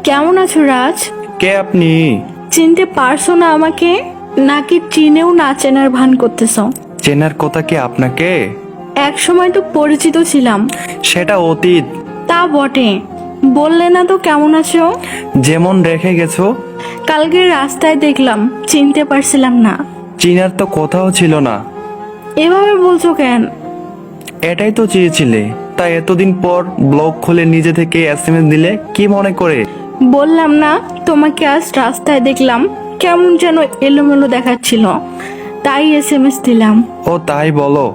কেমন আছো রাজ? কে আপনি? চিনতে পারছো না আমাকে, নাকি চিনেও না চেনার ভান করতেছো? চেনার কথা কি আপনাকে? এক সময় তো পরিচিত ছিলাম। সেটা অতীত। তা বটে, বললে না তো কেমন আছো। যেমন রেখে গেছো। কালকে রাস্তায় দেখলাম, চিনতে পারছিলাম না। চিনার তো কোথাও ছিল না। এভাবে বলছো কেন? এটাই তো চেয়েছিলে, তাই এতদিন পর ব্লগ খুলে নিজে থেকে এসএমএস দিলে কি মনে করে? বললাম না তোমাকে আজ রাস্তায় দেখলাম, কেমন যেন এলোমেলো দেখাচ্ছিল, তাই এসএমএস দিলাম। ও তাই বলো।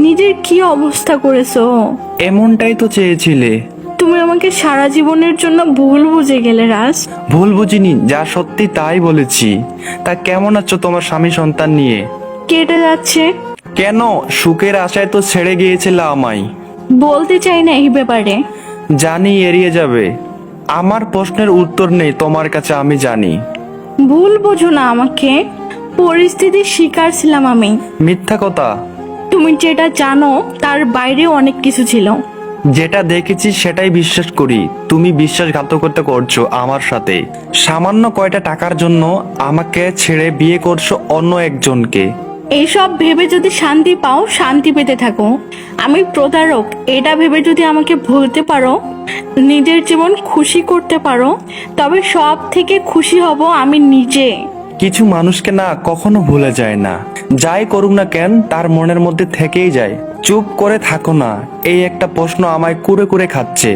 নিজের কি অবস্থা করেছো? এমনটাই তো চেয়েছিলে। তুমি আমাকে সারা জীবনের জন্য ভুল বুঝে গেলে রাজ। ভুল বুঝিনি, যা সত্যি তাই বলেছি। তা কেমন আছো তোমার স্বামী সন্তান নিয়ে? কেটে যাচ্ছে। কেন? সুখের আশায় তো ছেড়ে গিয়েছিলে আমায়। বলতে চাই না এই ব্যাপারে। জানি এড়িয়ে যাবে। আমার প্রশ্নের উত্তর নেই তোমার কাছে, আমি জানি। ভুল বোঝো না আমাকে, পরিস্থিতির শিকার ছিলাম আমি। মিথ্যা কথা। তুমি যেটা জানো তার বাইরে অনেক কিছু ছিল। যেটা দেখেছি সেটাই বিশ্বাস করি। তুমি বিশ্বাসঘাতকতা করছো আমার সাথে। সামান্য কয়টা টাকার জন্য আমাকে ছেড়ে বিয়ে করছো অন্য একজনকে। এইসব ভেবে যদি শান্তি পাও, শান্তি পেতে থাকো। আমি প্রতারক এটা ভেবে যদি আমাকে ভুলতে পারো, নিজের জীবন খুশি করতে পারো, তবে সব থেকে খুশি হব আমি নিজে। কিছু মানুষকে না কখনো ভুলে যায় না। যাই করুক না কেন, তার মনের মধ্যে থেকেই যায়। চুপ করে থাকো না, এই একটা প্রশ্ন আমায় কুরে কুরে খাচ্ছে।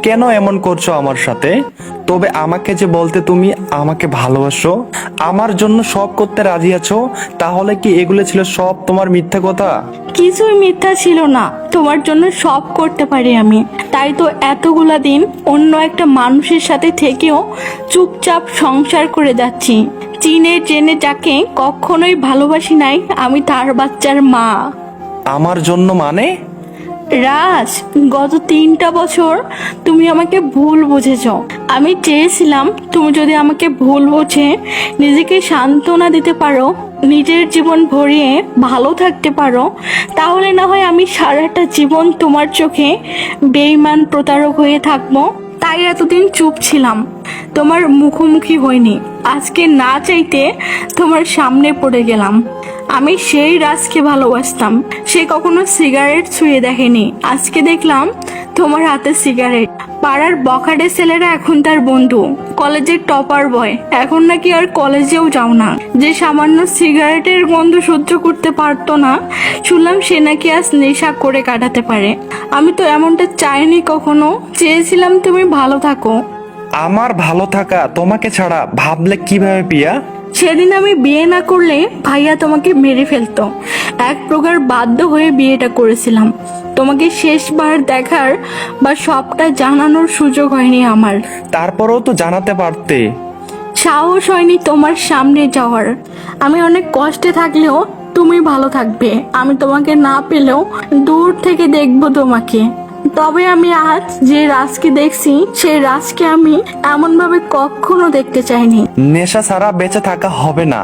কেন এমন করছো আমার সাথে? তবে আমাকে যে বলতে তুমি আমাকে ভালোবাসো, আমার জন্য সব করতে রাজি আছো, তাহলে কি এগুলো ছিল সব তোমার মিথ্যা কথা? কিছুই মিথ্যা ছিল না, তোমার জন্য সব করতে পারি আমি। তাই তো এতগুলা দিন অন্য একটা মানুষের সাথে থেকেও চুপচাপ সংসার করে যাচ্ছি। চিনে জেনে যাকে কখনোই ভালোবাসি নাই, আমি তার বাচ্চার মা। আমার জন্য মানে? রাজ, গত 3টা বছর তুমি আমাকে ভুল বুঝেছ। আমি চেয়েছিলাম তুমি যদি আমাকে ভুল বুঝে নিজেকে সান্ত্বনা দিতে পারো, নিজের জীবন ভরিয়ে ভালো থাকতে পারো, তাহলে না হয় আমি সারাটা জীবন তোমার চোখে বেঈমান প্রতারক হয়ে থাকবো। তাই এতদিন চুপ ছিলাম, তোমার মুখোমুখি হইনি। আজকে না চাইতে তোমার সামনে পড়ে গেলাম। আমি সেই রাজকে ভালোবাসতাম, সে কখনো সিগারেট ছুঁয়ে দেখেনি। আজকে দেখলাম তোমার হাতে সিগারেট। পাড়ার বখাটে ছেলেরা এখন তার বন্ধু, কলেজের টপার বয় এখন নাকি আর কলেজেও যাও না। যে সামান্য সিগারেটের গন্ধ সহ্য করতে পারতো না, শুনলাম সে নাকি আজ নেশা করে কাটাতে পারে। আমি তো এমনটা চাইনি কখনো, চেয়েছিলাম তুমি ভালো থাকো। আমার ভালো থাকা তোমাকে ছাড়া ভাবলে কিভাবে পিয়া? সেদিন আমি বিয়ে না করলে ভাইয়া তোমাকে মেরে ফেলতো। এক প্রকার বাধ্য হয়ে বিয়েটা করেছিলাম। তোমাকে শেষবার দেখার বা সবটা জানানোর সুযোগ হয়নি আমার। তারপরেও তো জানাতে পারতে। সাহস হয়নি তোমার সামনে যাওয়ার। আমি অনেক কষ্টে থাকলেও তুমি ভালো থাকবে, আমি তোমাকে না পেলেও দূর থেকে দেখবো তোমাকে। তবে আমি আজ যে রাজকে দেখছি, সেই রাজকে আমি এমন ভাবে কখনো দেখতে চাইনি। নেশা ছাড়া বেঁচে থাকা হবে না।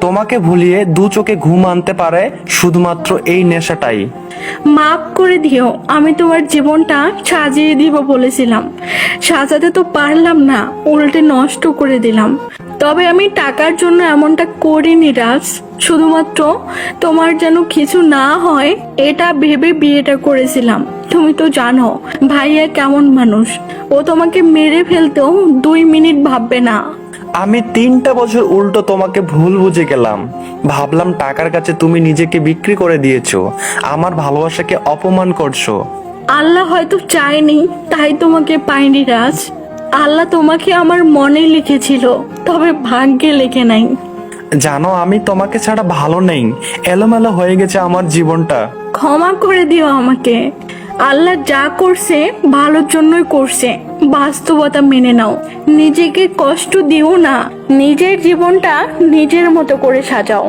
তোমাকে ভুলিয়ে দু চোখে ঘুম আনতে পারে শুধুমাত্র এই নেশাটাই। মাফ করে দিও, আমি তোমার জীবনটা সাজিয়ে দিব বলেছিলাম, সাজাতে তো পারলাম না, উল্টে নষ্ট করে দিলাম। তবে আমি টাকার জন্য এমনটা করিনি রাজ, শুধুমাত্র তোমার যেন কিছু না হয় এটা ভেবে বিয়েটা করেছিলাম। তুমি তো জানো ভাইয়া কেমন মানুষ, ও তোমাকে মেরে ফেলতেও 2 মিনিট ভাববে না। আমি 3টা বছর উল্টো তোমাকে ভুল বুঝে গেলাম। ভাবলাম টাকার কাছে তুমি নিজেকে বিক্রি করে দিয়েছো, আমার ভালোবাসাকে অপমান করছো। আল্লাহ হয়তো চায়নি তাই তোমাকে পাইনি রাজ। আল্লাহ তোমাকে আমার মনে লিখেছিল, তবে ভাগ্যে লেখে নাই। জানো আমি তোমাকে ছাড়া ভালো নেই, এলোমেলো হয়ে গেছে আমার জীবনটা। ক্ষমা করে দিও আমাকে। আল্লাহ যা করছে ভালোর জন্যই করছে, বাস্তবতা মেনে নাও। নিজেকে কষ্ট দিও না, নিজের জীবনটা নিজের মতো করে সাজাও।